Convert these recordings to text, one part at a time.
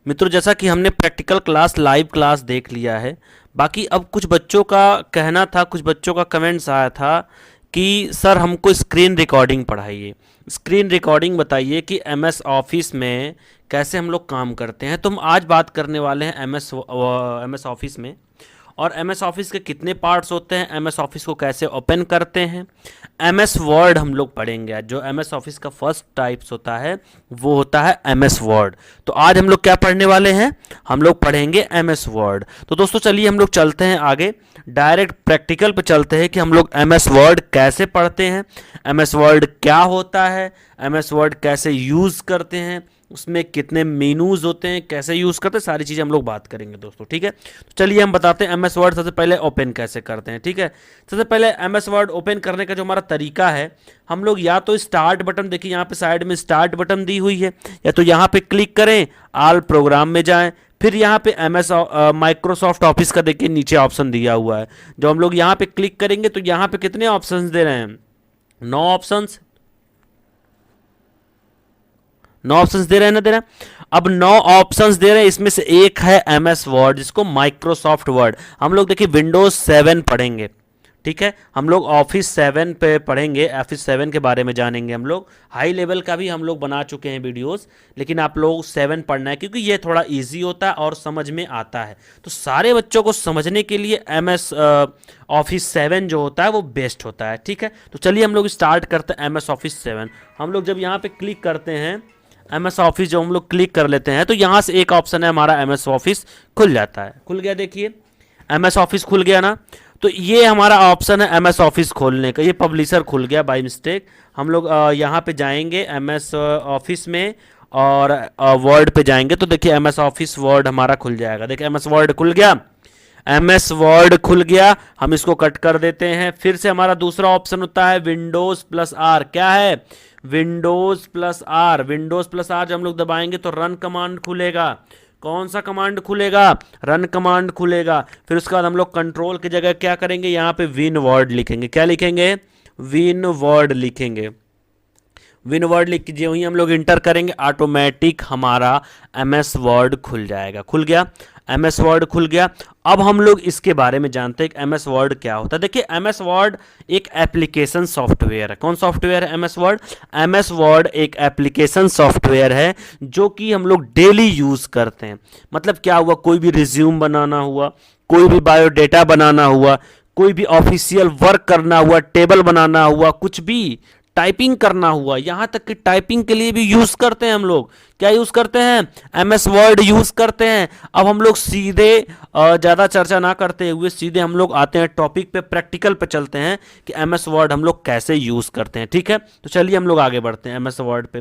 मित्रों, जैसा कि हमने प्रैक्टिकल क्लास लाइव क्लास देख लिया है। बाकी अब कुछ बच्चों का कहना था, कुछ बच्चों का कमेंट्स आया था कि सर हमको स्क्रीन रिकॉर्डिंग पढ़ाइए, स्क्रीन रिकॉर्डिंग बताइए कि एमएस ऑफिस में कैसे हम लोग काम करते हैं। तो हम आज बात करने वाले हैं एमएस ऑफिस में, और एमएस ऑफिस के कितने पार्ट्स होते हैं, एमएस ऑफिस को कैसे ओपन करते हैं। एमएस वर्ड हम लोग पढ़ेंगे। जो एमएस ऑफिस का फर्स्ट टाइप्स होता है वो होता है एमएस वर्ड। तो आज हम लोग क्या पढ़ने वाले हैं, हम लोग पढ़ेंगे एमएस वर्ड। तो दोस्तों चलिए हम लोग चलते हैं आगे, डायरेक्ट प्रैक्टिकल पे चलते हैं कि हम लोग एमएस वर्ड कैसे पढ़ते हैं, एमएस वर्ड क्या होता है, एमएस वर्ड कैसे यूज़ करते हैं, उसमें कितने मेनूज होते हैं, कैसे यूज़ करते हैं, सारी चीज़ें हम लोग बात करेंगे दोस्तों। ठीक है, तो चलिए हम बताते हैं एमएस वर्ड सबसे पहले ओपन कैसे करते हैं। ठीक है, सबसे पहले एमएस वर्ड ओपन करने का जो हमारा तरीका है, हम लोग या तो स्टार्ट बटन, देखिए यहाँ पे साइड में स्टार्ट बटन दी हुई है, या तो यहाँ पे क्लिक करें, ऑल प्रोग्राम में जाएं, फिर यहाँ पे एमएस माइक्रोसॉफ्ट ऑफिस का देखिए नीचे ऑप्शन दिया हुआ है। जो हम लोग यहाँ पे क्लिक करेंगे तो यहाँ पे कितने ऑप्शंस दे रहे हैं, 9 ऑप्शंस, 9 ऑप्शंस दे रहे हैं ना, दे रहे हैं। अब 9 ऑप्शंस दे रहे हैं, इसमें से एक है एमएस वर्ड, जिसको माइक्रोसॉफ्ट वर्ड। हम लोग देखिए विंडोज 7 पढ़ेंगे। ठीक है, हम लोग ऑफिस 7 पे पढ़ेंगे, ऑफिस 7 के बारे में जानेंगे। हम लोग हाई लेवल का भी हम लोग बना चुके हैं वीडियोस, लेकिन आप लोग 7 पढ़ना है क्योंकि ये थोड़ा इजी होता है और समझ में आता है। तो सारे बच्चों को समझने के लिए एमएस ऑफिस 7 जो होता है वो बेस्ट होता है। ठीक है, तो चलिए हम लोग स्टार्ट करते हैं एमएस ऑफिस 7। हम लोग जब यहाँ पे क्लिक करते हैं एमएस ऑफिस, जो हम लोग क्लिक कर लेते हैं तो यहाँ से एक ऑप्शन है हमारा एमएस ऑफिस खुल जाता है। खुल गया, देखिए एमएस ऑफिस खुल गया ना। तो ये हमारा ऑप्शन है एमएस ऑफिस खोलने का। ये पब्लिशर खुल गया बाय मिस्टेक। हम लोग यहाँ पे जाएंगे एमएस ऑफिस में और वर्ड पे जाएंगे, तो देखिए एमएस ऑफिस वर्ड हमारा खुल जाएगा। देखिए एमएस वर्ड खुल गया, एमएस वर्ड खुल गया। हम इसको कट कर देते हैं। फिर से हमारा दूसरा ऑप्शन होता है विंडोज प्लस आर। क्या है, Windows plus R. Windows plus R जब हम लोग दबाएंगे तो रन कमांड खुलेगा। कौन सा कमांड खुलेगा, रन कमांड खुलेगा। फिर उसके बाद हम लोग कंट्रोल की जगह क्या करेंगे, यहाँ पे विन वर्ड लिखेंगे। क्या लिखेंगे, विन वर्ड लिखेंगे। विन वर्ड लिख के वहीं हम लोग इंटर करेंगे, ऑटोमेटिक हमारा एमएस वर्ड खुल जाएगा। खुल गया, एमएस वर्ड खुल गया। अब हम लोग इसके बारे में जानते हैं कि एमएस वर्ड क्या होता है। देखिए एमएस वर्ड एक एप्लीकेशन सॉफ्टवेयर है। कौन सॉफ्टवेयर है एमएस वर्ड, एमएस वर्ड एक एप्लीकेशन सॉफ्टवेयर है जो कि हम लोग डेली यूज करते हैं। मतलब क्या हुआ, कोई भी रिज्यूम बनाना हुआ, कोई भी बायोडेटा बनाना हुआ, कोई भी ऑफिशियल वर्क करना हुआ, टेबल बनाना हुआ, कुछ भी टाइपिंग करना हुआ, यहां तक कि टाइपिंग के लिए भी यूज करते हैं हम लोग। क्या यूज करते हैं, एमएस वर्ड यूज करते हैं। अब हम लोग सीधे ज्यादा चर्चा ना करते हुए सीधे हम लोग आते हैं टॉपिक पे, प्रैक्टिकल पे चलते हैं कि एमएस वर्ड हम लोग कैसे यूज करते हैं। ठीक है, तो चलिए हम लोग आगे बढ़ते हैं एमएस वर्ड पे।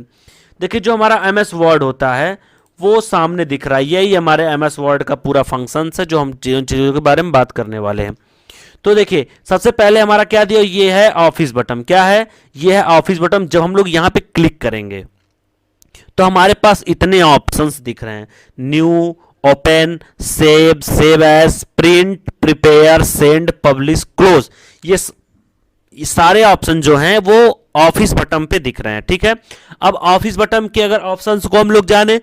देखिए जो हमारा एमएस वर्ड होता है वो सामने दिख रहा है, यही हमारे एमएस वर्ड का पूरा फंक्शन है जो हम जिन चीजों के बारे में बात करने वाले हैं। तो देखिए सबसे पहले हमारा क्या दिया, ये है ऑफिस बटन। क्या है, ये है ऑफिस बटन। जब हम लोग यहां पे क्लिक करेंगे तो हमारे पास इतने ऑप्शंस दिख रहे हैं, new, open, save, save as, print, prepare, send, publish, close. ये सारे ऑप्शन जो हैं वो ऑफिस बटन पे दिख रहे हैं। ठीक है, अब ऑफिस बटन के अगर ऑप्शंस को हम लोग जाने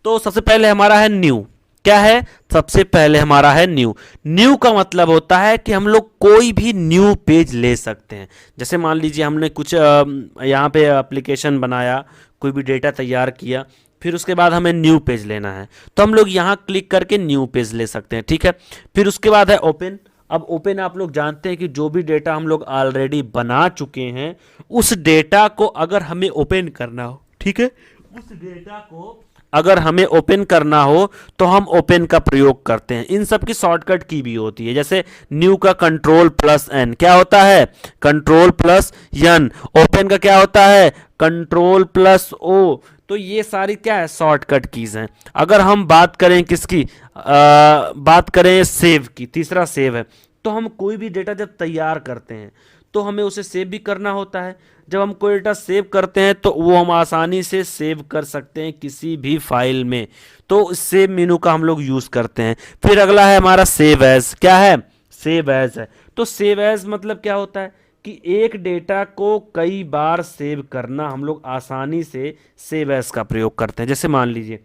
तो सबसे पहले हमारा है न्यू। क्या है, सबसे पहले हमारा है न्यू। न्यू का मतलब होता है कि हम लोग कोई भी न्यू पेज ले सकते हैं। जैसे मान लीजिए हमने कुछ यहाँ पे एप्लीकेशन बनाया, कोई भी डेटा तैयार किया, फिर उसके बाद हमें न्यू पेज लेना है तो हम लोग यहाँ क्लिक करके न्यू पेज ले सकते हैं। ठीक है, फिर उसके बाद है ओपन। अब ओपन आप लोग जानते हैं कि जो भी डेटा हम लोग ऑलरेडी बना चुके हैं उस डेटा को अगर हमें ओपन करना हो, ठीक है, उस डेटा को अगर हमें ओपन करना हो तो हम ओपन का प्रयोग करते हैं। इन सब की शॉर्टकट की भी होती है, जैसे न्यू का कंट्रोल प्लस एन। क्या होता है, कंट्रोल प्लस एन। ओपन का क्या होता है, कंट्रोल प्लस ओ। तो ये सारी क्या है, शॉर्टकट कीज हैं। अगर हम बात करें किसकी, बात करें सेव की, तीसरा सेव है। तो हम कोई भी डेटा जब तैयार करते हैं तो हमें उसे सेव भी करना होता है। जब हम कोई डेटा सेव करते हैं तो वो हम आसानी से सेव कर सकते हैं किसी भी फाइल में, तो सेव मेनू का हम लोग यूज करते हैं। फिर अगला है हमारा सेव एज। क्या है, सेव एज है। तो सेव एज मतलब क्या होता है कि एक डेटा को कई बार सेव करना हम लोग आसानी से सेव एज का प्रयोग करते हैं। जैसे मान लीजिए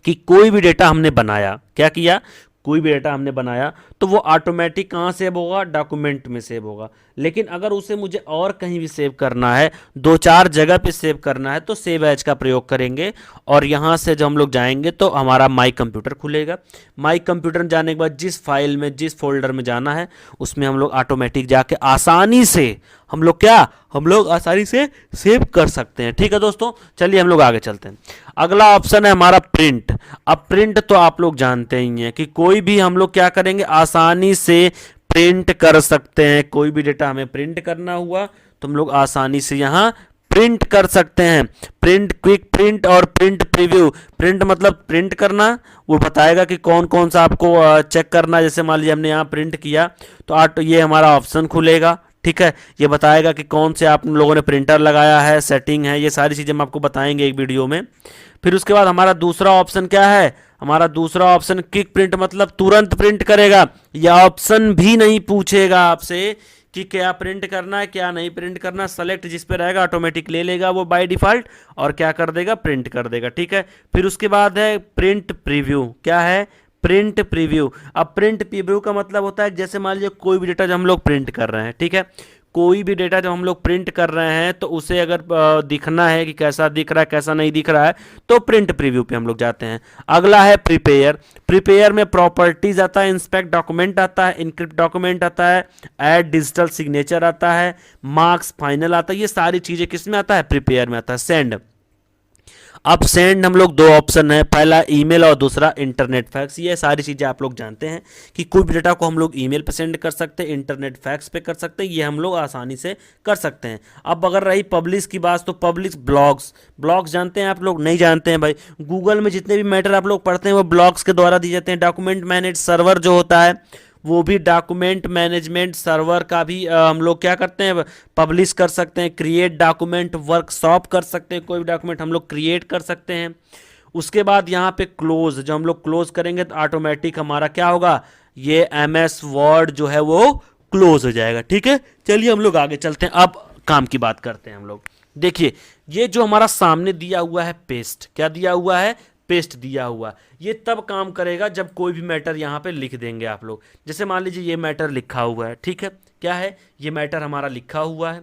कि कोई भी डेटा हमने बनाया, क्या किया, कोई भी डेटा हमने बनाया तो वो ऑटोमेटिक कहाँ सेव होगा, डॉक्यूमेंट में सेव होगा। लेकिन अगर उसे मुझे और कहीं भी सेव करना है, दो चार जगह पे सेव करना है, तो सेव एज का प्रयोग करेंगे। और यहाँ से जब हम लोग जाएंगे तो हमारा माई कंप्यूटर खुलेगा। माई कंप्यूटर में जाने के बाद जिस फाइल में, जिस फोल्डर में जाना है, उसमें हम लोग ऑटोमेटिक जाके आसानी से हम लोग आसानी से सेव कर सकते हैं। ठीक है दोस्तों, चलिए हम लोग आगे चलते हैं। अगला ऑप्शन है हमारा प्रिंट। अब प्रिंट तो आप लोग जानते ही हैं कि कोई भी हम लोग क्या करेंगे, आसानी से प्रिंट कर सकते हैं। कोई भी डेटा हमें प्रिंट करना हुआ तो हम लोग आसानी से यहाँ प्रिंट कर सकते हैं। प्रिंट, क्विक प्रिंट और प्रिंट प्रीव्यू। प्रिंट मतलब प्रिंट करना, वो बताएगा कि कौन कौन सा आपको चेक करना है। जैसे मान लीजिए हमने यहाँ प्रिंट किया तो ये हमारा ऑप्शन खुलेगा। ठीक है, ये बताएगा कि कौन से आप लोगों ने प्रिंटर लगाया है, सेटिंग है, ये सारी चीज़ें हम आपको बताएंगे एक वीडियो में। फिर उसके बाद हमारा दूसरा ऑप्शन क्या है, हमारा दूसरा ऑप्शन क्विक प्रिंट, मतलब तुरंत प्रिंट करेगा। यह ऑप्शन भी नहीं पूछेगा आपसे कि क्या प्रिंट करना है क्या नहीं प्रिंट करना, सेलेक्ट जिस पे रहेगा ऑटोमेटिक ले लेगा वो बाय डिफॉल्ट और क्या कर देगा, प्रिंट कर देगा। ठीक है, फिर उसके बाद है प्रिंट प्रीव्यू। क्या है, प्रिंट प्रीव्यू। अब प्रिंट प्रीव्यू का मतलब होता है जैसे मान लीजिए कोई भी डेटा जब हम लोग प्रिंट कर रहे हैं, ठीक है, कोई भी डेटा जब हम लोग प्रिंट कर रहे हैं तो उसे अगर दिखना है कि कैसा दिख रहा है कैसा नहीं दिख रहा है तो प्रिंट प्रीव्यू पे हम लोग जाते हैं। अगला है प्रिपेयर। प्रिपेयर में प्रॉपर्टीज आता है, इंस्पेक्ट डॉक्यूमेंट आता है, इनक्रिप्ट डॉक्यूमेंट आता है, ऐड डिजिटल सिग्नेचर आता है, मार्क्स फाइनल आता है। ये सारी चीजें किस में आता है, प्रिपेयर में आता है। सेंड। अब सेंड हम लोग दो ऑप्शन है, पहला ईमेल और दूसरा इंटरनेट फैक्स। ये सारी चीज़ें आप लोग जानते हैं कि कोई भी डेटा को हम लोग ईमेल पे सेंड कर सकते हैं, इंटरनेट फैक्स पे कर सकते हैं, ये हम लोग आसानी से कर सकते हैं। अब अगर रही पब्लिश की बात तो पब्लिश ब्लॉग्स जानते हैं आप लोग, नहीं जानते हैं भाई, गूगल में जितने भी मैटर आप लोग पढ़ते हैं वो ब्लॉग्स के द्वारा दिए जाते हैं। डॉक्यूमेंट मैनेज सर्वर जो होता है वो भी डॉक्यूमेंट मैनेजमेंट सर्वर का भी हम लोग क्या करते हैं, पब्लिश कर सकते हैं। क्रिएट डॉक्यूमेंट वर्कशॉप कर सकते हैं, कोई भी डॉक्यूमेंट हम लोग क्रिएट कर सकते हैं। उसके बाद यहाँ पे क्लोज, जब हम लोग क्लोज करेंगे तो ऑटोमेटिक हमारा क्या होगा, ये एमएस वर्ड जो है वो क्लोज हो जाएगा। ठीक है, चलिए हम लोग आगे चलते हैं। अब काम की बात करते हैं हम लोग। देखिए ये जो हमारा सामने दिया हुआ है पेस्ट, क्या दिया हुआ है, पेस्ट दिया हुआ, ये तब काम करेगा जब कोई भी मैटर यहाँ पे लिख देंगे आप लोग। जैसे मान लीजिए ये मैटर लिखा हुआ है, ठीक है, क्या है, ये मैटर हमारा लिखा हुआ है।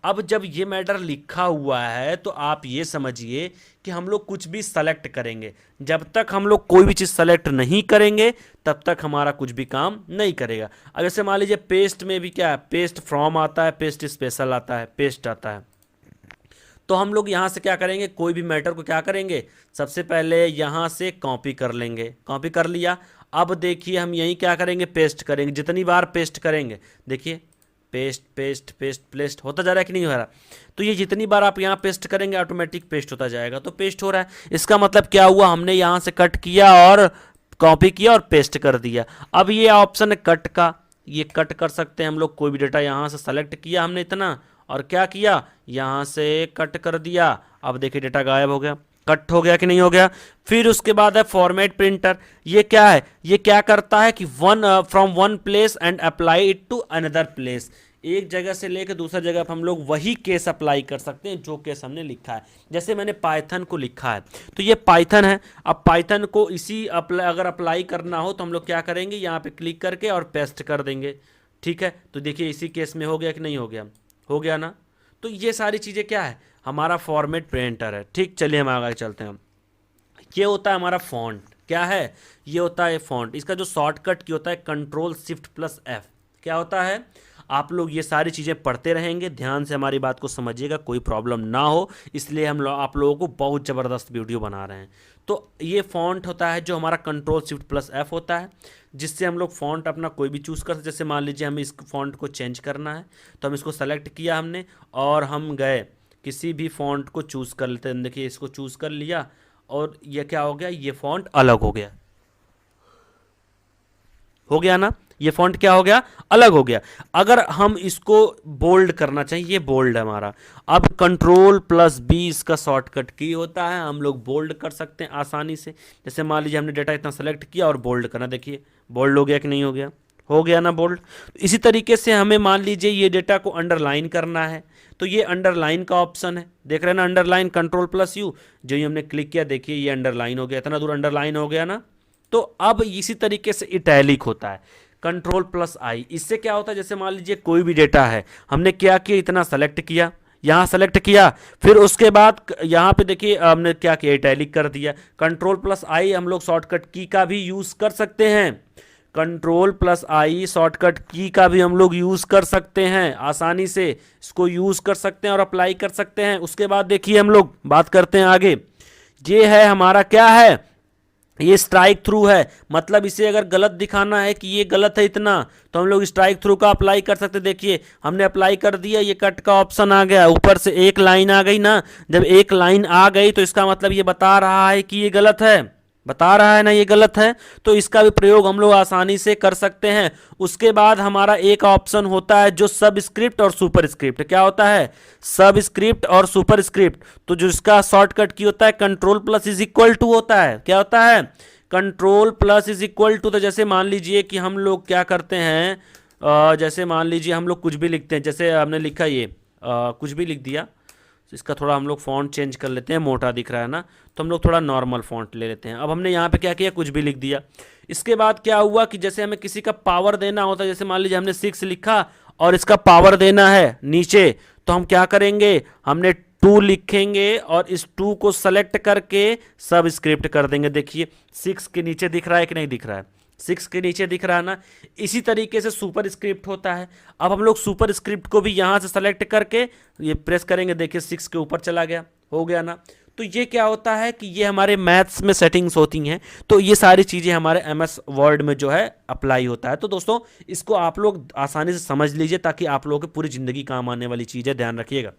अब जब ये मैटर लिखा हुआ है तो आप ये समझिए कि हम लोग कुछ भी सेलेक्ट करेंगे, जब तक हम लोग कोई भी चीज़ सेलेक्ट नहीं करेंगे तब तक हमारा कुछ भी काम नहीं करेगा। अब जैसे मान लीजिए पेस्ट में भी क्या है, पेस्ट फ्रॉम आता है, पेस्ट स्पेशल आता है, पेस्ट आता है। तो हम लोग यहाँ से क्या करेंगे, कोई भी मैटर को क्या करेंगे, सबसे पहले यहाँ से कॉपी कर लेंगे, कॉपी कर लिया। अब देखिए हम यहीं क्या करेंगे, पेस्ट करेंगे। जितनी बार पेस्ट करेंगे, देखिए पेस्ट पेस्ट पेस्ट पेस्ट होता जा रहा है कि नहीं हो रहा, तो ये जितनी बार आप यहाँ पेस्ट करेंगे ऑटोमेटिक पेस्ट होता जाएगा। तो पेस्ट हो रहा है, इसका मतलब क्या हुआ, हमने यहाँ से कट किया और कॉपी किया और पेस्ट कर दिया। अब ये ऑप्शन है कट का, ये कट कर सकते हैं हम लोग। कोई भी डेटा यहाँ से सेलेक्ट किया हमने इतना और क्या किया, यहाँ से कट कर दिया। अब देखिए डेटा गायब हो गया, कट हो गया कि नहीं हो गया। फिर उसके बाद है फॉर्मेट प्रिंटर। ये क्या है, ये क्या करता है कि from one place and apply it to another place. एक जगह से लेकर दूसरा जगह पर हम लोग वही केस अप्लाई कर सकते हैं जो केस हमने लिखा है। जैसे मैंने पाइथन को लिखा है तो ये पाइथन है, अब पाइथन को इसी अगर अप्लाई करना हो तो हम लोग क्या करेंगे, यहाँ पे क्लिक करके और पेस्ट कर देंगे। ठीक है, तो देखिए इसी केस में हो गया कि नहीं हो गया, हो गया ना। तो ये सारी चीज़ें क्या है, हमारा फॉर्मेट प्रिंटर है। ठीक, चलिए हम आगे चलते हैं। ये होता है हमारा फॉन्ट, क्या है, ये होता है फॉन्ट। इसका जो शॉर्टकट की होता है Ctrl+Shift+F। क्या होता है, आप लोग ये सारी चीज़ें पढ़ते रहेंगे, ध्यान से हमारी बात को समझिएगा, कोई प्रॉब्लम ना हो, इसलिए हम लोग आप लोगों को बहुत ज़बरदस्त वीडियो बना रहे हैं। तो ये फॉन्ट होता है जो हमारा Ctrl+Shift+F होता है, जिससे हम लोग फॉन्ट अपना कोई भी चूज़ कर सकते। जैसे मान लीजिए हमें इस फॉन्ट को चेंज करना है तो हम इसको सेलेक्ट किया हमने और हम गए किसी भी फॉन्ट को चूज़ कर लेते हैं। देखिए इसको चूज़ कर लिया और ये क्या हो गया, ये फॉन्ट अलग हो गया, हो गया ना, ये फॉन्ट क्या हो गया, अलग हो गया। अगर हम इसको बोल्ड करना चाहिए, ये बोल्ड है हमारा, अब Ctrl+B इसका शॉर्टकट की होता है, हम लोग बोल्ड कर सकते हैं आसानी से। जैसे मान लीजिए हमने डेटा इतना सेलेक्ट किया और बोल्ड करना, देखिए बोल्ड हो गया कि नहीं हो गया, हो गया ना बोल्ड। इसी तरीके से हमें मान लीजिए ये डेटा को अंडरलाइन करना है तो ये अंडरलाइन का ऑप्शन है, देख रहे हैं ना, अंडरलाइन कंट्रोल प्लस यू, जो ही हमने क्लिक किया देखिए ये अंडरलाइन हो गया, इतना दूर अंडरलाइन हो गया ना। तो अब इसी तरीके से इटैलिक होता है, कंट्रोल प्लस आई। इससे क्या होता है, जैसे मान लीजिए कोई भी डेटा है, हमने क्या किया, इतना सेलेक्ट किया, यहाँ सेलेक्ट किया, फिर उसके बाद यहाँ पे देखिए हमने क्या किया, इटैलिक कर दिया। कंट्रोल प्लस आई हम लोग शॉर्टकट की का भी यूज कर सकते हैं, कंट्रोल प्लस आई शॉर्टकट की का भी हम लोग यूज कर सकते हैं, आसानी से इसको यूज कर सकते हैं और अप्लाई कर सकते हैं। उसके बाद देखिए हम लोग बात करते हैं आगे, ये है हमारा क्या है, ये स्ट्राइक थ्रू है, मतलब इसे अगर गलत दिखाना है कि ये गलत है इतना, तो हम लोग स्ट्राइक थ्रू का अप्लाई कर सकते। देखिए हमने अप्लाई कर दिया, ये कट का ऑप्शन आ गया, ऊपर से एक लाइन आ गई ना, जब एक लाइन आ गई तो इसका मतलब ये बता रहा है कि ये गलत है, बता रहा है ना ये गलत है, तो इसका भी प्रयोग हम लोग आसानी से कर सकते हैं। उसके बाद हमारा एक ऑप्शन होता है जो सब स्क्रिप्ट और सुपर स्क्रिप्ट, क्या होता है, सब स्क्रिप्ट और सुपर स्क्रिप्ट, तो जो इसका शॉर्टकट की होता है control plus is equal to होता है, क्या होता है, control plus is equal to. तो जैसे मान लीजिए कि हम लोग क्या करते हैं, जैसे मान लीजिए हम लोग कुछ भी लिखते हैं, जैसे हमने लिखा ये कुछ भी लिख दिया, इसका थोड़ा हम लोग फॉन्ट चेंज कर लेते हैं, मोटा दिख रहा है ना, तो हम लोग थोड़ा नॉर्मल फॉन्ट ले लेते हैं। अब हमने यहाँ पे क्या किया, कुछ भी लिख दिया। इसके बाद क्या हुआ कि जैसे हमें किसी का पावर देना होता है, जैसे मान लीजिए हमने 6 लिखा और इसका पावर देना है नीचे, तो हम क्या करेंगे, हमने 2 लिखेंगे और इस 2 को सेलेक्ट करके सब स्क्रिप्ट कर देंगे। देखिए 6 के नीचे दिख रहा है कि नहीं दिख रहा है, 6 के नीचे दिख रहा है ना। इसी तरीके से सुपर स्क्रिप्ट होता है। अब हम लोग सुपर स्क्रिप्ट को भी यहाँ से सेलेक्ट करके ये प्रेस करेंगे, देखिए 6 के ऊपर चला गया, हो गया ना। तो ये क्या होता है कि ये हमारे मैथ्स में सेटिंग्स होती हैं, तो ये सारी चीज़ें हमारे एमएस वर्ड में जो है अप्लाई होता है। तो दोस्तों इसको आप लोग आसानी से समझ लीजिए ताकि आप लोगों की पूरी ज़िंदगी काम आने वाली चीज़ है, ध्यान रखिएगा।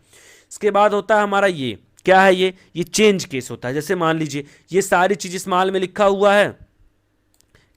इसके बाद होता है हमारा ये क्या है, ये चेंज केस होता है। जैसे मान लीजिए ये सारी चीज़ स्मॉल में लिखा हुआ है,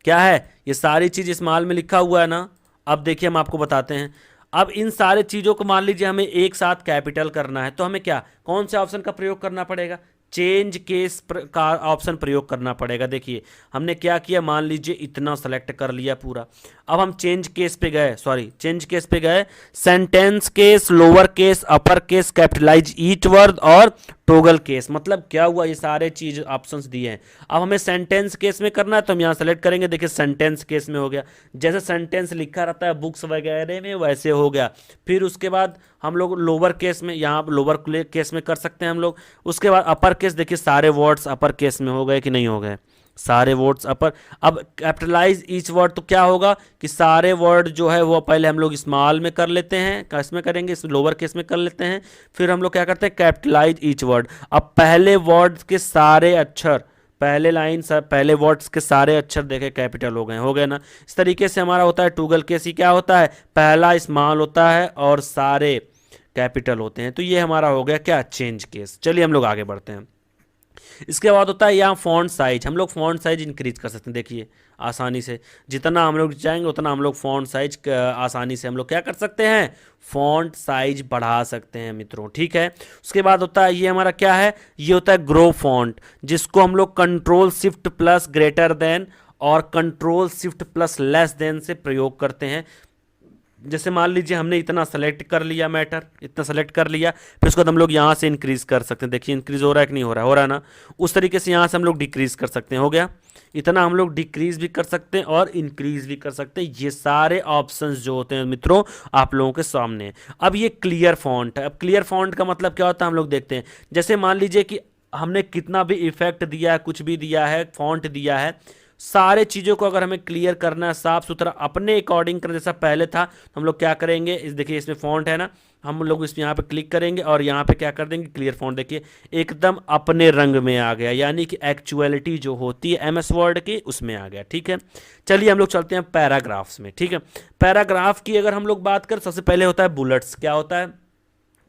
क्या है, ये सारी चीज़ स्मॉल में लिखा हुआ है ना। अब देखिए हम आपको बताते हैं, अब इन सारे चीज़ों को मान लीजिए हमें एक साथ कैपिटल करना है, तो हमें क्या, कौन से ऑप्शन का प्रयोग करना पड़ेगा, चेंज केस का ऑप्शन प्रयोग करना पड़ेगा। देखिए हमने क्या किया, मान लीजिए इतना सेलेक्ट कर लिया पूरा, अब हम चेंज केस पे गए, चेंज केस पे गए, sentence case, lower case, upper case, capitalize each word और टोगल केस। मतलब क्या हुआ, ये सारे चीज ऑप्शंस दिए हैं। अब हमें सेंटेंस केस में करना है तो हम यहाँ सेलेक्ट करेंगे, देखिए सेंटेंस केस में हो गया, जैसे सेंटेंस लिखा रहता है बुक्स वगैरह में वैसे हो गया। फिर उसके बाद हम लोग लोअर केस में, यहाँ लोअर केस में कर सकते हैं हम लोग। उसके बाद अपर केस, देखिए सारे वर्ड्स अपर केस में हो गए कि नहीं हो गए, सारे वर्ड्स अपर। अब कैपिटलाइज ईच वर्ड, तो क्या होगा कि सारे वर्ड जो है वो पहले हम लोग स्मॉल में कर लेते हैं, किसमें करेंगे, इस लोअर केस में कर लेते हैं, फिर हम लोग क्या करते हैं कैपिटलाइज ईच वर्ड। अब पहले वर्ड के सारे अक्षर, पहले लाइन पहले वर्ड्स के सारे अक्षर देखे कैपिटल हो गए ना। इस तरीके से हमारा होता है टूगल केस। ही क्या होता है, पहला स्मॉल होता है और सारे कैपिटल होते हैं। तो ये हमारा हो गया क्या, चेंज केस। चलिए हम लोग आगे बढ़ते हैं। इसके बाद होता है यहाँ फॉन्ट साइज, हम लोग फॉन्ट साइज इंक्रीज कर सकते हैं। देखिए आसानी से जितना हम लोग चाहेंगे उतना हम लोग फॉन्ट साइज आसानी से हम लोग क्या कर सकते हैं, फॉन्ट साइज बढ़ा सकते हैं मित्रों, ठीक है। उसके बाद होता है ये हमारा क्या है, ये होता है ग्रो फॉन्ट, जिसको हम लोग control shift plus greater than और control shift plus less than से प्रयोग करते हैं। जैसे मान लीजिए हमने इतना सेलेक्ट कर लिया, मैटर इतना सेलेक्ट कर लिया, फिर उसके बाद हम लोग यहाँ से इंक्रीज कर सकते हैं। देखिए इंक्रीज हो रहा है कि नहीं हो रहा है, हो रहा है ना। उस तरीके से यहाँ से हम लोग डिक्रीज कर सकते हैं, हो गया इतना। हम लोग डिक्रीज भी कर सकते हैं और इंक्रीज भी कर सकते हैं। ये सारे ऑप्शंस जो होते हैं मित्रों आप लोगों के सामने। अब ये क्लियर फॉन्ट है। अब क्लियर फॉन्ट का मतलब क्या होता है, हम लोग देखते हैं। जैसे मान लीजिए कि हमने कितना भी इफेक्ट दिया है, कुछ भी दिया है, फॉन्ट दिया है, सारे चीज़ों को अगर हमें क्लियर करना है, साफ सुथरा अपने अकॉर्डिंग करना, जैसा पहले था तो हम लोग क्या करेंगे, इस देखिए इसमें फॉन्ट है ना, हम लोग इस यहाँ पे क्लिक करेंगे और यहाँ पे क्या कर देंगे, क्लियर फॉन्ट। देखिए एकदम अपने रंग में आ गया, यानी कि एक्चुअलिटी जो होती है एमएस वर्ड की उसमें आ गया, ठीक है। चलिए हम लोग चलते हैं पैराग्राफ्स में, ठीक है। पैराग्राफ की अगर हम लोग बात करें, सबसे पहले होता है बुलेट्स। क्या होता है,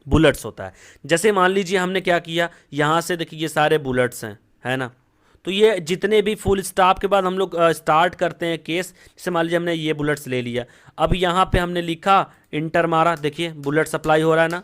बुलेट्स होता है। जैसे मान लीजिए हमने क्या किया, यहाँ से देखिए ये सारे बुलेट्स हैं, है ना। तो ये जितने भी फुल स्टॉप के बाद हम लोग स्टार्ट करते हैं केस, जैसे मान लीजिए हमने ये बुलेट्स ले लिया, अब यहाँ पे हमने लिखा, इंटर मारा, देखिए बुलेट्स अप्लाई हो रहा है ना,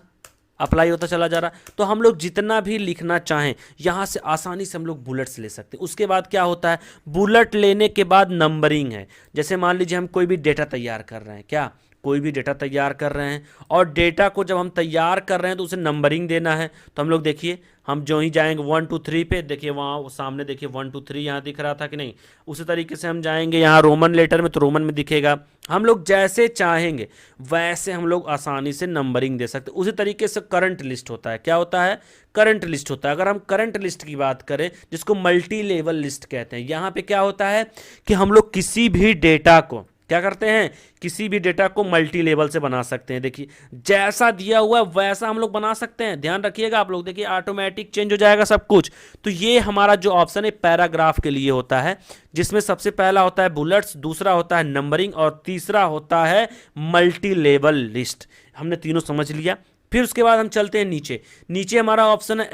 अप्लाई होता चला जा रहा है। तो हम लोग जितना भी लिखना चाहें यहाँ से आसानी से हम लोग बुलेट्स ले सकते हैं। उसके बाद क्या होता है, बुलेट लेने के बाद नंबरिंग है। जैसे मान लीजिए हम कोई भी डेटा तैयार कर रहे हैं, क्या कोई भी डेटा तैयार कर रहे हैं, और डेटा को जब हम तैयार कर रहे हैं तो उसे नंबरिंग देना है। तो हम लोग देखिए, हम जो ही जाएंगे 1 2 3 पे, देखिए वहाँ सामने देखिए 1 2 3 यहाँ दिख रहा था कि नहीं, उसी तरीके से हम जाएंगे यहाँ रोमन लेटर में तो रोमन में दिखेगा। हम लोग जैसे चाहेंगे वैसे हम लोग आसानी से नंबरिंग दे सकते हैं। उसी तरीके से करंट लिस्ट होता है। क्या होता है? करंट लिस्ट होता है। अगर हम करंट लिस्ट की बात करें, जिसको मल्टी लेवल लिस्ट कहते हैं, यहाँ पे क्या होता है कि हम लोग किसी भी डेटा को क्या करते हैं, किसी भी डेटा को मल्टी लेवल से बना सकते हैं। देखिए जैसा दिया हुआ है वैसा हम लोग बना सकते हैं। ध्यान रखिएगा आप लोग, देखिए ऑटोमेटिक चेंज हो जाएगा सब कुछ। तो ये हमारा जो ऑप्शन है पैराग्राफ के लिए होता है, जिसमें सबसे पहला होता है बुलेट्स, दूसरा होता है नंबरिंग, और तीसरा होता है मल्टी लेवल लिस्ट। हमने तीनों समझ लिया। फिर उसके बाद हम चलते हैं नीचे। नीचे हमारा ऑप्शन है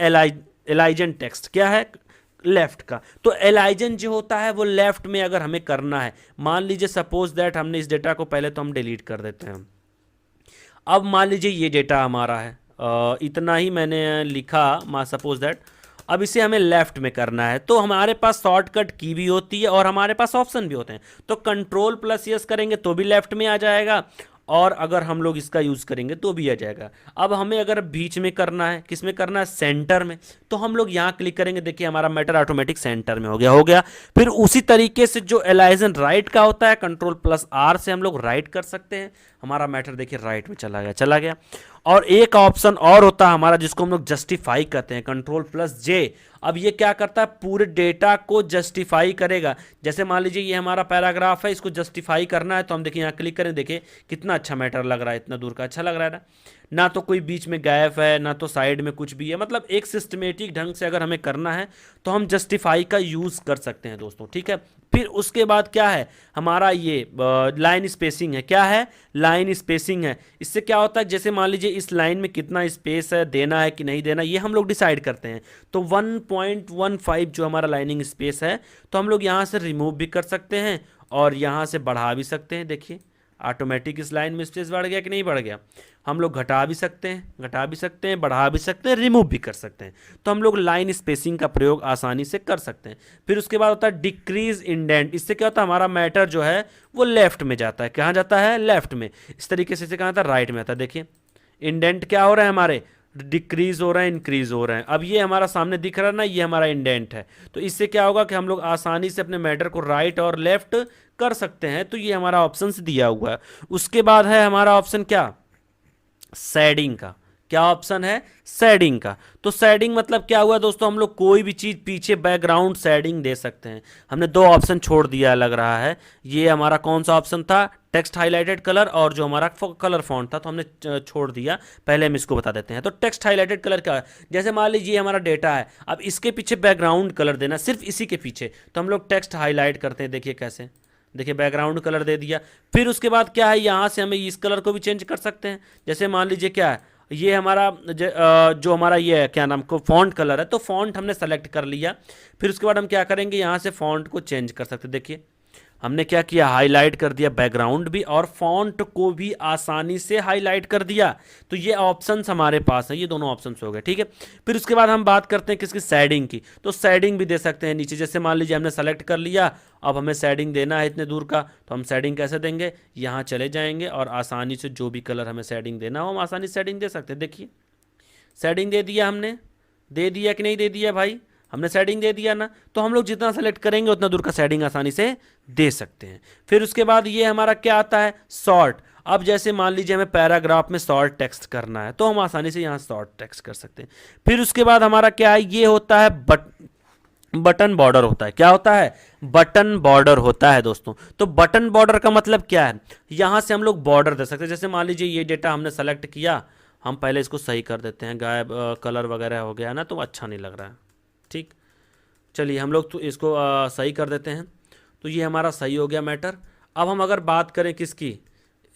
एलाइजन टेक्स्ट। क्या है? लेफ्ट का। तो एलाइजन जो होता है वो लेफ्ट में अगर हमें करना है, मान लीजिए सपोज दैट हमने इस डेटा को पहले तो हम डिलीट कर देते हैं। अब मान लीजिए ये डेटा हमारा है, इतना ही मैंने लिखा, मान सपोज दैट अब इसे हमें लेफ्ट में करना है। तो हमारे पास शॉर्टकट की भी होती है और हमारे पास ऑप्शन भी होते हैं। तो कंट्रोल प्लस यस करेंगे तो भी लेफ्ट में आ जाएगा, और अगर हम लोग इसका यूज़ करेंगे तो भी आ जाएगा। अब हमें अगर बीच में करना है, किस में करना है? सेंटर में। तो हम लोग यहाँ क्लिक करेंगे, देखिए हमारा मैटर ऑटोमेटिक सेंटर में हो गया। फिर उसी तरीके से जो एलाइजन राइट का होता है, कंट्रोल प्लस आर से हम लोग राइट कर सकते हैं, हमारा मैटर देखिए राइट में चला गया। और एक ऑप्शन और होता है हमारा जिसको हम लोग जस्टिफाई कहते हैं, कंट्रोल प्लस जे। अब ये क्या करता है? पूरे डेटा को जस्टिफाई करेगा। जैसे मान लीजिए ये हमारा पैराग्राफ है, इसको जस्टिफाई करना है, तो हम देखिए यहाँ क्लिक करें, देखिए कितना अच्छा मैटर लग रहा है, इतना दूर का अच्छा लग रहा है ना तो कोई बीच में गैप है, ना तो साइड में कुछ भी है। मतलब एक सिस्टमेटिक ढंग से अगर हमें करना है तो हम जस्टिफाई का यूज़ कर सकते हैं दोस्तों, ठीक है। फिर उसके बाद क्या है हमारा? ये लाइन स्पेसिंग है। क्या है? लाइन स्पेसिंग है। इससे क्या होता है, जैसे मान लीजिए इस लाइन में कितना स्पेस है, देना है कि नहीं देना, ये हम लोग डिसाइड करते हैं। तो 1.15 जो हमारा लाइनिंग स्पेस है, तो हम लोग यहाँ से रिमूव भी कर सकते हैं और यहाँ से बढ़ा भी सकते हैं। देखिए ऑटोमेटिक इस लाइन में स्पेस बढ़ गया कि नहीं बढ़ गया? हम लोग घटा भी सकते हैं, बढ़ा भी सकते हैं, रिमूव भी कर सकते हैं। तो हम लोग लाइन स्पेसिंग का प्रयोग आसानी से कर सकते हैं। फिर उसके बाद होता है डिक्रीज इंडेंट। इससे क्या होता है? हमारा मैटर जो है वो लेफ्ट में जाता है। कहाँ जाता है? लेफ्ट में। इस तरीके से कहाँ आता है? राइट में आता है। देखिए इंडेंट क्या हो रहा है हमारे? डिक्रीज हो रहे हैं, इंक्रीज हो रहे हैं। अब ये हमारा सामने दिख रहा है ना, ये हमारा इंडेंट है। तो इससे क्या होगा कि हम लोग आसानी से अपने मैटर को राइट और लेफ्ट कर सकते हैं। तो ये हमारा ऑप्शन दिया हुआ है। उसके बाद है हमारा ऑप्शन क्या? शेडिंग का। क्या ऑप्शन है? शेडिंग का। तो शेडिंग मतलब क्या हुआ दोस्तों? हम लोग कोई भी चीज़ पीछे बैकग्राउंड शेडिंग दे सकते हैं। हमने दो ऑप्शन छोड़ दिया लग रहा है। ये हमारा कौन सा ऑप्शन था? टेक्स्ट हाईलाइटेड कलर, और जो हमारा कलर फॉन्ट था तो हमने छोड़ दिया। पहले हम इसको बता देते हैं। तो टेक्स्ट हाईलाइटेड कलर क्या है? जैसे मान लीजिए हमारा डेटा है, अब इसके पीछे बैकग्राउंड कलर देना, सिर्फ इसी के पीछे, तो हम लोग टेक्स्ट हाईलाइट करते हैं। देखिए कैसे, देखिए बैकग्राउंड कलर दे दिया। फिर उसके बाद क्या है, यहाँ से हमें इस कलर को भी चेंज कर सकते हैं। जैसे मान लीजिए क्या है, ये हमारा जो हमारा ये है क्या नाम को फॉन्ट कलर है, तो फॉन्ट हमने सेलेक्ट कर लिया। फिर उसके बाद हम क्या करेंगे, यहाँ से फॉन्ट को चेंज कर सकते हैं। देखिए हमने क्या किया, हाईलाइट कर दिया बैकग्राउंड भी और फॉन्ट को भी आसानी से हाईलाइट कर दिया। तो ये ऑप्शंस हमारे पास हैं, ये दोनों ऑप्शंस हो गए, ठीक है। फिर उसके बाद हम बात करते हैं किसकी? शेडिंग की। तो शेडिंग भी दे सकते हैं नीचे। जैसे मान लीजिए हमने सेलेक्ट कर लिया, अब हमें शेडिंग देना है इतने दूर का, तो हम शेडिंग कैसे देंगे? यहाँ चले जाएंगे और आसानी से जो भी कलर हमें शेडिंग देना हो हम आसानी से शेडिंग दे सकते हैं। देखिए शेडिंग दे दिया हमने, दे दिया कि नहीं दे दिया भाई? हमने शेडिंग दे दिया ना। तो हम लोग जितना सेलेक्ट करेंगे उतना दूर का शेडिंग आसानी से दे सकते हैं। फिर उसके बाद ये हमारा क्या आता है? सॉर्ट। अब जैसे मान लीजिए हमें पैराग्राफ में शॉर्ट टेक्स्ट करना है, तो हम आसानी से यहाँ शॉर्ट टेक्स्ट कर सकते हैं। फिर उसके बाद हमारा क्या है, ये होता है बटन बॉर्डर होता है। क्या होता है? बटन बॉर्डर होता है दोस्तों। तो बटन बॉर्डर का मतलब क्या है? यहाँ से हम लोग बॉर्डर दे सकते हैं। जैसे मान लीजिए ये डेटा हमने सेलेक्ट किया, हम पहले इसको सही कर देते हैं, गायब कलर वगैरह हो गया ना तो अच्छा नहीं लग रहा है, ठीक। चलिए हम लोग तो इसको सही कर देते हैं। तो ये हमारा सही हो गया मैटर। अब हम अगर बात करें किसकी,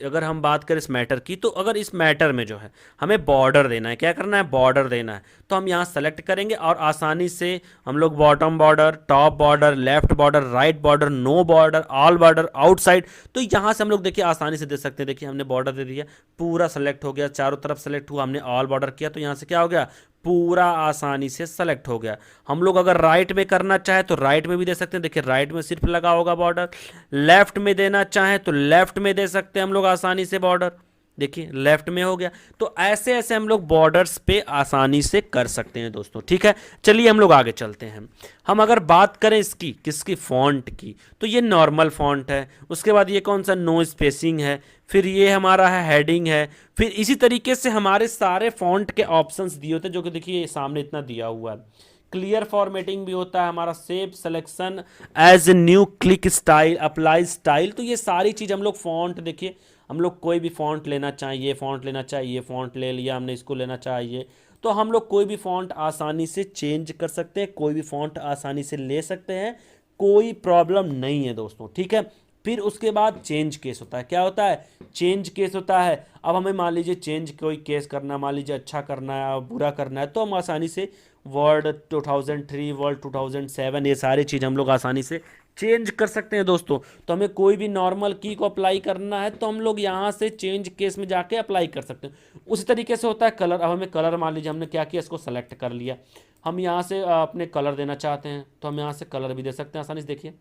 अगर हम बात करें इस मैटर की, तो अगर इस मैटर में जो है हमें बॉर्डर देना है, क्या करना है? बॉर्डर देना है। तो हम यहाँ सेलेक्ट करेंगे और आसानी से हम लोग bottom border, top border, left border, right border, no border, all border, outside, तो यहाँ से हम लोग देखिए आसानी से दे सकते हैं। देखिए हमने बॉर्डर दे दिया, पूरा सेलेक्ट हो गया, चारों तरफ सेलेक्ट हुआ, हमने ऑल बॉर्डर किया, तो यहाँ से क्या हो गया? पूरा आसानी से सेलेक्ट हो गया। हम लोग अगर राइट में करना चाहे तो राइट में भी दे सकते हैं, देखिए राइट में सिर्फ लगा होगा बॉर्डर। लेफ्ट में देना चाहे तो लेफ्ट में दे सकते हैं हम लोग आसानी से बॉर्डर, देखिए लेफ्ट में हो गया। तो ऐसे ऐसे हम लोग बॉर्डर्स पे आसानी से कर सकते हैं दोस्तों, ठीक है। चलिए हम लोग आगे चलते हैं। हम अगर बात करें इसकी किसकी फॉन्ट की, तो ये नॉर्मल फॉन्ट है। उसके बाद ये कौन सा नो स्पेसिंग है, फिर ये हमारा है हेडिंग है। फिर इसी तरीके से हमारे सारे फॉन्ट के ऑप्शंस दिए होते हैं, जो कि देखिए सामने इतना दिया हुआ है। क्लियर फॉर्मेटिंग भी होता है हमारा, save selection as new, click style, apply style. तो ये सारी चीज़ हम लोग फॉन्ट, देखिए हम लोग कोई भी फॉन्ट लेना चाहिए, फॉन्ट लेना चाहिए, फॉन्ट ले लिया हमने, इसको लेना चाहिए, तो हम लोग कोई भी फॉन्ट आसानी से चेंज कर सकते हैं, कोई भी फॉन्ट आसानी से ले सकते हैं, कोई प्रॉब्लम नहीं है दोस्तों, ठीक है। फिर उसके बाद चेंज केस होता है। क्या होता है? चेंज केस होता है। अब हमें मान लीजिए चेंज कोई केस करना, मान लीजिए अच्छा करना है, बुरा करना है, तो हम आसानी से वर्ड 2003, वर्ड 2007, ये सारी चीज़ हम लोग आसानी से चेंज कर सकते हैं दोस्तों। तो हमें कोई भी नॉर्मल की को अप्लाई करना है तो हम लोग यहाँ से चेंज केस में जाके अप्लाई कर सकते हैं। उसी तरीके से होता है कलर। अब हमें कलर, मान लीजिए हमने क्या किया, इसको सेलेक्ट कर लिया, हम यहाँ से अपने कलर देना चाहते हैं तो हम यहाँ से कलर भी दे सकते हैं आसानी से। देखिए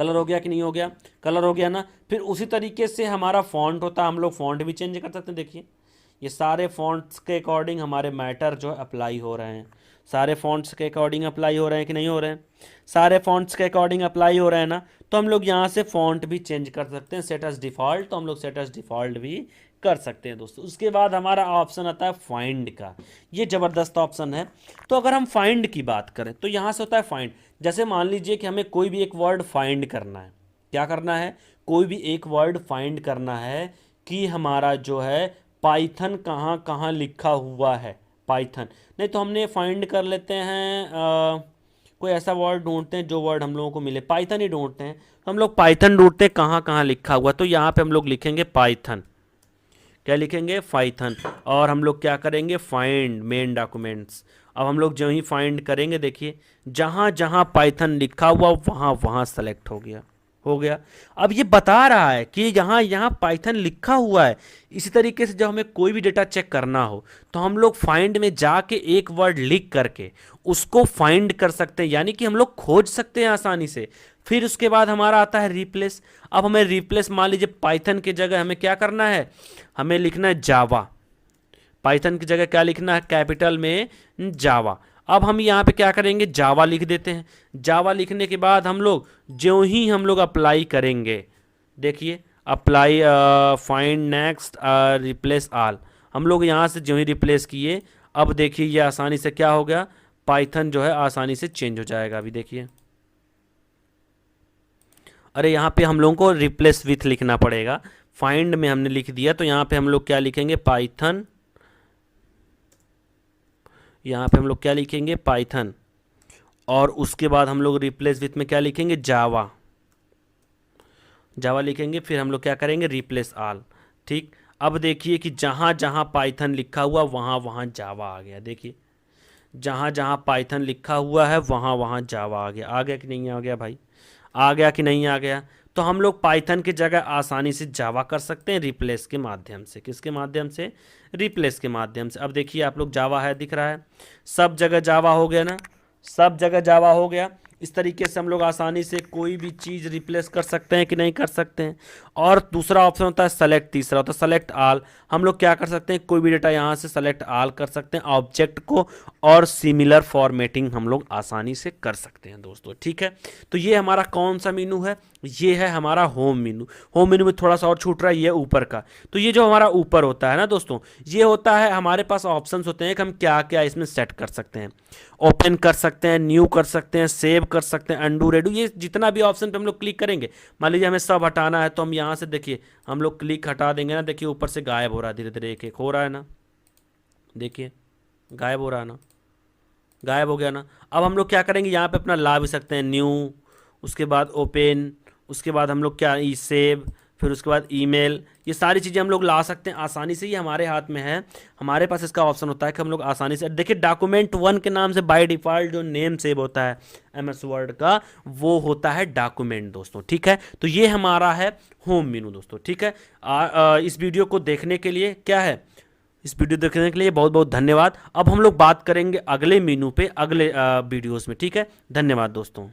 कलर हो गया कि नहीं हो गया, कलर हो गया ना। फिर उसी तरीके से हमारा फॉन्ट होता है, हम लोग फॉन्ट भी चेंज कर सकते हैं। देखिए ये सारे फॉन्ट्स के अकॉर्डिंग हमारे मैटर जो है अप्लाई हो रहे हैं, सारे फॉन्ट्स के अकॉर्डिंग अप्लाई हो रहे हैं कि नहीं हो रहे हैं, सारे फॉन्ट्स के अकॉर्डिंग अप्लाई हो रहे हैं ना। तो हम लोग यहाँ से फॉन्ट भी चेंज कर सकते हैं, सेट एज डिफ़ॉल्ट, तो हम लोग सेट एज डिफ़ॉल्ट भी कर सकते हैं दोस्तों। उसके बाद हमारा ऑप्शन आता है फाइंड का, ये ज़बरदस्त ऑप्शन है। तो अगर हम फाइंड की बात करें तो यहाँ से होता है फाइंड। जैसे मान लीजिए कि हमें कोई भी एक वर्ड फाइंड करना है, क्या करना है, कोई भी एक वर्ड फाइंड करना है कि हमारा जो है पाइथन कहाँ कहाँ लिखा हुआ है, पाइथन नहीं तो हमने फाइंड कर लेते हैं कोई ऐसा वर्ड ढूंढते हैं जो वर्ड हम लोगों को मिले, पाइथन ही ढूंढते हैं, तो हम लोग पाइथन ढूंढते हैं कहाँ कहाँ लिखा हुआ। तो यहाँ पे हम लोग लिखेंगे पाइथन, क्या लिखेंगे, पाइथन, और हम लोग क्या करेंगे, फाइंड मेन डॉक्यूमेंट्स। अब हम लोग जो ही फाइंड करेंगे, देखिए जहाँ जहाँ पाइथन लिखा हुआ वहाँ वहाँ सेलेक्ट हो गया, हो गया। अब ये बता रहा है कि यहाँ यहाँ पाइथन लिखा हुआ है। इसी तरीके से जब हमें कोई भी डेटा चेक करना हो तो हम लोग फाइंड में जाके एक वर्ड लिख करके उसको फाइंड कर सकते हैं, यानी कि हम लोग खोज सकते हैं आसानी से। फिर उसके बाद हमारा आता है रिप्लेस। अब हमें रिप्लेस, मान लीजिए पाइथन की जगह हमें क्या करना है, हमें लिखना है जावा, पाइथन की जगह क्या लिखना है, कैपिटल में जावा। अब हम यहाँ पे क्या करेंगे, जावा लिख देते हैं। जावा लिखने के बाद हम लोग जो ही हम लोग अप्लाई करेंगे, देखिए apply find next replace all, हम लोग यहाँ से जो ही रिप्लेस किए, अब देखिए ये आसानी से क्या हो गया, पाइथन जो है आसानी से चेंज हो जाएगा। अभी देखिए, अरे यहाँ पे हम लोगों को रिप्लेस विथ लिखना पड़ेगा, फाइंड में हमने लिख दिया तो यहाँ पे हम लोग क्या लिखेंगे, पाइथन, यहाँ पे हम लोग क्या लिखेंगे, पाइथन, और उसके बाद हम लोग रिप्लेस विथ में क्या लिखेंगे, जावा, जावा लिखेंगे। फिर हम लोग क्या करेंगे, रिप्लेस ऑल, ठीक। अब देखिए कि जहाँ जहाँ पाइथन लिखा हुआ वहाँ वहाँ जावा आ गया। देखिए जहाँ जहाँ पाइथन लिखा हुआ है वहाँ वहाँ जावा आ गया कि नहीं आ गया भाई, आ गया कि नहीं आ गया। तो हम लोग पाइथन की जगह आसानी से जावा कर सकते हैं रिप्लेस के माध्यम से। किसके माध्यम से, रिप्लेस के माध्यम से। अब देखिए आप लोग जावा है दिख रहा है, सब जगह जावा हो गया ना, सब जगह जावा हो गया। इस तरीके से हम लोग आसानी से कोई भी चीज़ रिप्लेस कर सकते हैं कि नहीं कर सकते हैं। और दूसरा ऑप्शन होता है सेलेक्ट, तीसरा होता है सेलेक्ट ऑल। हम लोग क्या कर सकते हैं, कोई भी डेटा यहाँ से सेलेक्ट ऑल कर सकते हैं ऑब्जेक्ट को, और सिमिलर फॉर्मेटिंग हम लोग आसानी से कर सकते हैं दोस्तों, ठीक है। तो ये हमारा कौन सा मेनू है, ये है हमारा होम मेनू। होम मेनू में थोड़ा सा और छूट रहा है, ये ऊपर का। तो ये जो हमारा ऊपर होता है ना दोस्तों, ये होता है हमारे पास ऑप्शंस होते हैं कि हम क्या क्या इसमें सेट कर सकते हैं। ओपन कर सकते हैं, न्यू कर सकते हैं, सेव कर सकते हैं, अंडू रेडू, ये जितना भी ऑप्शन पे हम लोग क्लिक करेंगे, मान लीजिए हमें सब हटाना है तो हम यहाँ से देखिए हम लोग क्लिक हटा देंगे ना, देखिए ऊपर से गायब हो रहा है धीरे धीरे, एक एक हो रहा है ना, देखिए गायब हो रहा है ना, गायब हो गया ना। अब हम लोग क्या करेंगे, यहाँ पे अपना ला भी सकते हैं, न्यू, उसके बाद ओपन, उसके बाद हम लोग क्या, ई सेव, फिर उसके बाद ईमेल, ये सारी चीज़ें हम लोग ला सकते हैं आसानी से। ये हमारे हाथ में है, हमारे पास इसका ऑप्शन होता है कि हम लोग आसानी से, देखिए डॉक्यूमेंट 1 के नाम से बाय डिफ़ॉल्ट जो नेम सेव होता है MS वर्ड का, वो होता है डॉक्यूमेंट दोस्तों, ठीक है। तो ये हमारा है होम मेनू दोस्तों, ठीक है। इस वीडियो को देखने के लिए क्या है, इस वीडियो देखने के लिए बहुत बहुत धन्यवाद। अब हम लोग बात करेंगे अगले मेनू पे अगले वीडियोस में, ठीक है। धन्यवाद दोस्तों।